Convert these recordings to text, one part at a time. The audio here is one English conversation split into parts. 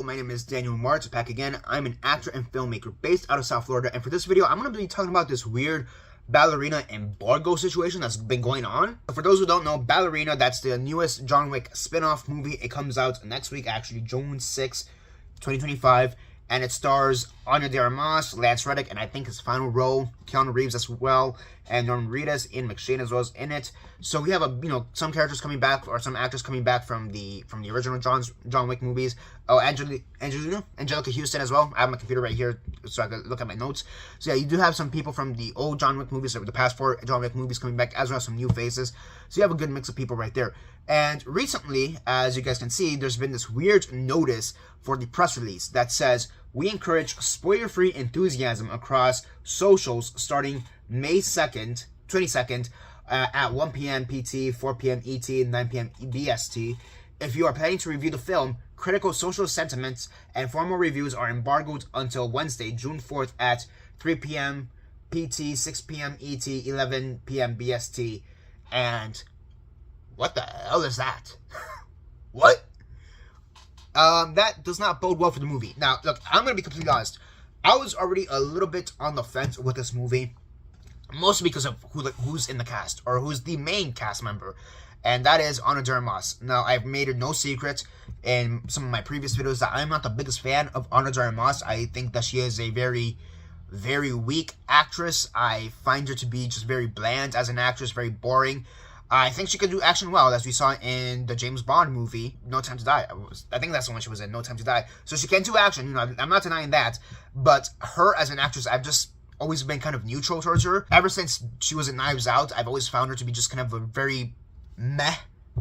my name is Daniel Mart, back again. I'm an actor and filmmaker based out of South Florida, and for this video, I'm going to be talking about this weird Ballerina Embargo situation that's been going on. For those who don't know, Ballerina, that's the newest John Wick spin-off movie. It comes out next week, actually, June 6, 2025, and it stars Ana de Armas, Lance Reddick, and I think his final role, Keanu Reeves as well, and Norman Reedus, Ian McShane as well as in it. So we have some characters coming back, or some actors coming back from the original John Wick movies. Oh, Angelica Houston as well. I have my computer right here so I can look at my notes. So yeah, you do have some people from the old John Wick movies, or the past 4 John Wick movies coming back, as well as some new faces. So you have a good mix of people right there. And recently, as you guys can see, there's been this weird notice for the press release that says, "We encourage spoiler-free enthusiasm across socials starting May 2nd, 22nd, at 1 p.m. PT, 4 p.m. ET, and 9 p.m. BST. If you are planning to review the film, critical social sentiments and formal reviews are embargoed until Wednesday, June 4th at 3 p.m. PT, 6 p.m. ET, 11 p.m. BST. And what the hell is that? What? That does not bode well for the movie. Now, look, I'm going to be completely honest. I was already a little bit on the fence with this movie, mostly because of who's in the cast, or who's the main cast member, and that is Ana de Armas. Now, I've made it no secret in some of my previous videos that I'm not the biggest fan of Ana de Armas. I think that she is a very, very weak actress. I find her to be just very bland as an actress, very boring. I think she could do action well, as we saw in the James Bond movie, No Time to Die. I think that's the one she was in, No Time to Die. So she can do action, I'm not denying that. But her as an actress, I've just always been kind of neutral towards her. Ever since she was in Knives Out, I've always found her to be just kind of a very meh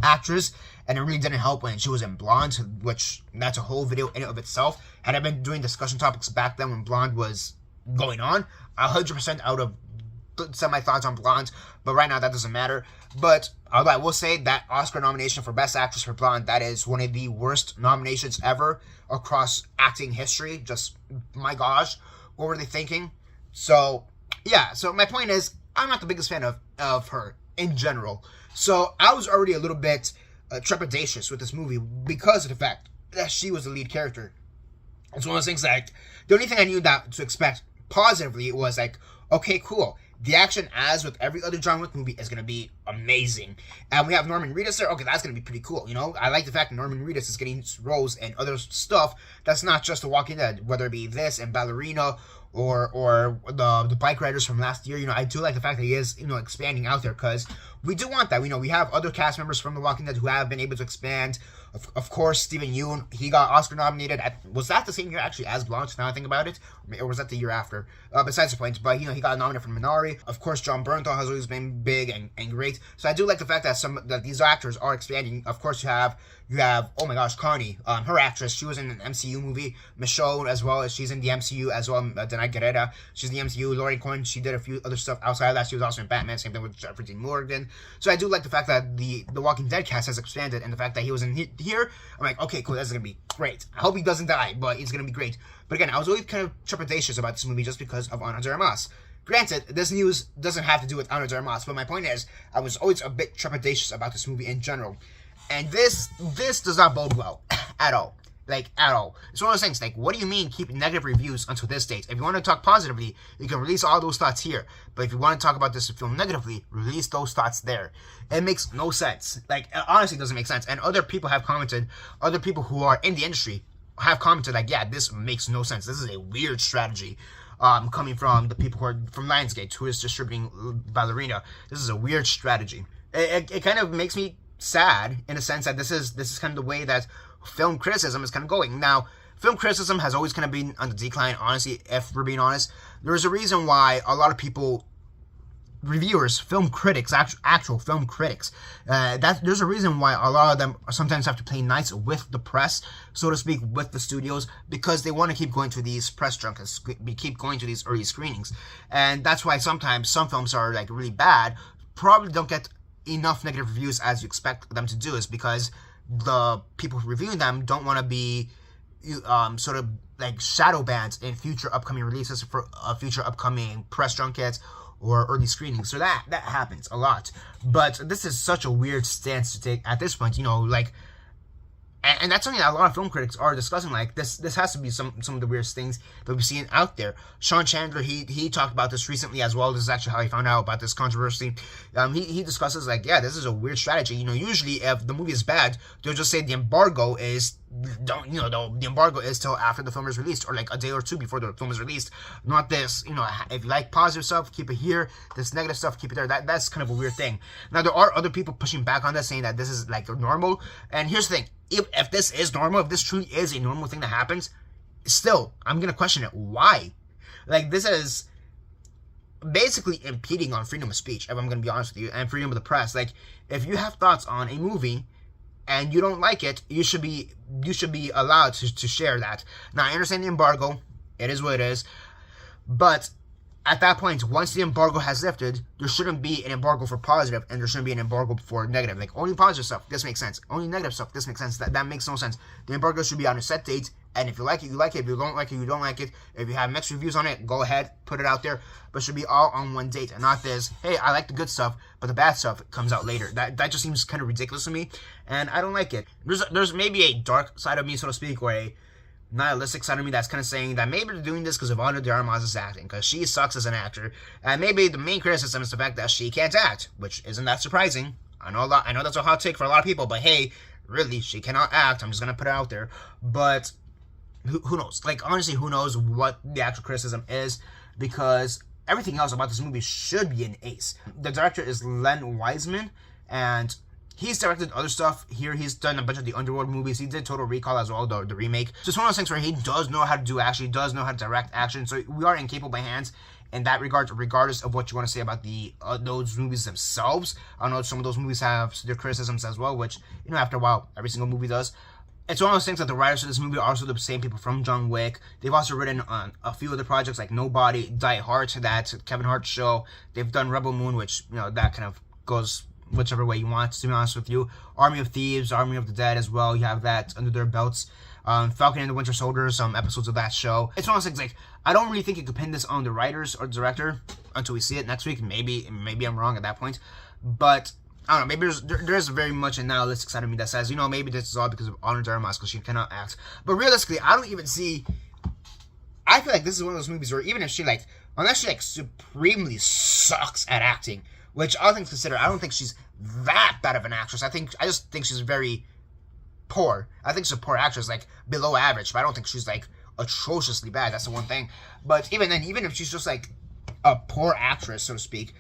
actress. And it really didn't help when she was in Blonde, which that's a whole video in and of itself. Had I been doing discussion topics back then when Blonde was going on, 100% out of some of my thoughts on Blonde, but right now that doesn't matter. But I will say that Oscar nomination for Best Actress for Blonde, that is one of the worst nominations ever across acting history. Just, my gosh, what were they thinking? So, yeah, so my point is, I'm not the biggest fan of her in general. So, I was already a little bit trepidatious with this movie because of the fact that she was the lead character. It's one of those things like, the only thing I knew that to expect positively was like, okay, cool. The action, as with every other John Wick movie, is going to be amazing. And we have Norman Reedus there. Okay, that's going to be pretty cool, I like the fact that Norman Reedus is getting roles and other stuff that's not just The Walking Dead, whether it be this and Ballerina or the bike riders from last year. I do like the fact that he is, expanding out there, because we do want that. We have other cast members from The Walking Dead who have been able to expand. Of course, Steven Yeun, he got Oscar nominated. Was that the same year, actually, as Blanche, now I think about it? Or was that the year after? Besides the point, but, he got nominated for Minari. Of course, John Bernthal has always been big and great. So I do like the fact that these actors are expanding. Of course, you have, oh my gosh, Connie, her actress. She was in an MCU movie. Michonne, as well, as she's in the MCU as well. Denai Guerrera, she's in the MCU. Laurie Cohen, she did a few other stuff outside of that. She was also in Batman, same thing with Jeffrey Dean Morgan. So I do like the fact that the Walking Dead cast has expanded, and the fact that he was in here, I'm like, okay, cool, that's gonna be great. I hope he doesn't die, but it's gonna be great. But again, I was always kind of trepidatious about this movie just because of Ana de Armas. Granted, this news doesn't have to do with Ana de Armas, but my point is, I was always a bit trepidatious about this movie in general. And this does not bode well at all. Like, at all. It's one of those things, like, what do you mean keep negative reviews until this date? If you want to talk positively, you can release all those thoughts here. But if you want to talk about this film negatively, release those thoughts there. It makes no sense. Like, it honestly doesn't make sense. And other people have commented, other people who are in the industry have commented, like, yeah, this makes no sense. This is a weird strategy. Coming from the people who are from Lionsgate, who is distributing Ballerina. This is a weird strategy. It kind of makes me sad, in a sense that this is kind of the way that film criticism is kind of going. Now, film criticism has always kind of been on the decline, honestly, if we're being honest. There's a reason why a lot of people, reviewers, film critics, actual film critics, there's a reason why a lot of them sometimes have to play nice with the press, so to speak, with the studios, because they want to keep going to these press junkets, keep going to these early screenings. And that's why sometimes some films are like really bad, probably don't get enough negative reviews as you expect them to do, is because the people reviewing them don't want to be sort of like shadow banned in future upcoming releases for future upcoming press junkets or early screenings. So that happens a lot. But this is such a weird stance to take at this point. And that's something that a lot of film critics are discussing. Like, this has to be some of the weirdest things that we've seen out there. Sean Chandler, he talked about this recently as well. This is actually how he found out about this controversy. He discusses, like, yeah, this is a weird strategy. You know, usually if the movie is bad, they'll just say the embargo is the embargo is till after the film is released, or like a day or two before the film is released. Not this, you know, if you like positive stuff, keep it here. This negative stuff, keep it there. That's kind of a weird thing. Now, there are other people pushing back on this, saying that this is like normal. And here's the thing: if this is normal, if this truly is a normal thing that happens, still, I'm gonna question it. Why? Like, this is basically impeding on freedom of speech, if I'm gonna be honest with you, and freedom of the press. Like, if you have thoughts on a movie and you don't like it, you should be allowed to share that. Now, I understand the embargo; it is what it is. But at that point, once the embargo has lifted, there shouldn't be an embargo for positive, and there shouldn't be an embargo for negative. Like, only positive stuff, this makes sense. Only negative stuff, this makes sense. That makes no sense. The embargo should be on a set date, and if you like it, you like it. If you don't like it, you don't like it. If you have mixed reviews on it, go ahead, put it out there. But it should be all on one date, and not this, hey, I like the good stuff, but the bad stuff comes out later. That just seems kind of ridiculous to me, and I don't like it. There's maybe a dark side of me, so to speak, or a nihilistic side of me that's kind of saying that maybe they're doing this because of Ana de Armas' acting, because she sucks as an actor, and maybe the main criticism is the fact that she can't act, which isn't that surprising. I know that's a hot take for a lot of people, but hey, really, she cannot act. I'm just gonna put it out there. But who knows? Like, honestly, who knows what the actual criticism is, because everything else about this movie should be an ace. The director is Len Wiseman, and he's directed other stuff here. He's done a bunch of the Underworld movies. He did Total Recall as well, the remake. Just one of those things where he does know how to do action, he does know how to direct action. So we are in capable hands in that regard, regardless of what you want to say about the those movies themselves. I know some of those movies have their criticisms as well, which, you know, after a while, every single movie does. It's one of those things that the writers of this movie are also the same people from John Wick. They've also written on a few other projects like Nobody, Die Hard, that Kevin Hart show. They've done Rebel Moon, which, you know, that kind of goes whichever way you want, to be honest with you. Army of Thieves, Army of the Dead as well. You have that under their belts. Falcon and the Winter Soldier, some episodes of that show. It's one of those things, like, I don't really think you could pin this on the writers or director until we see it next week. Maybe I'm wrong at that point. But I don't know, maybe there's very much a nihilistic side of me that says, you know, maybe this is all because of Ana de Armas, because she cannot act. But realistically, I don't even see... I feel like this is one of those movies where even if she, like, unless she, like, supremely sucks at acting, which all things considered, I don't think she's that bad of an actress. I just think she's very poor. I think she's a poor actress, like, below average, but I don't think she's, like, atrociously bad. That's the one thing. But even then, even if she's just, like, a poor actress, so to speak,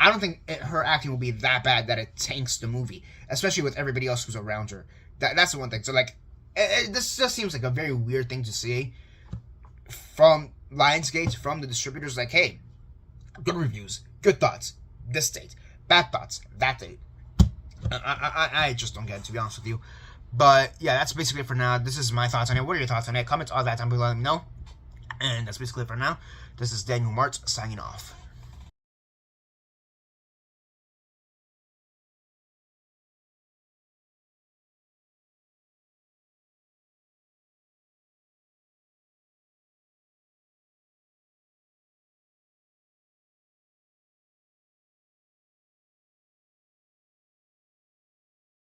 I don't think her acting will be that bad that it tanks the movie, especially with everybody else who's around her. That's the one thing. So, like, this just seems like a very weird thing to see from Lionsgate, from the distributors. Like, hey, good reviews, good thoughts, this date, bad thoughts, that date. I just don't get it, to be honest with you. But yeah, that's basically it for now. This is my thoughts on it. What are your thoughts on it? Comment all that down below, let me know. And that's basically it for now. This is Daniel Mart signing off.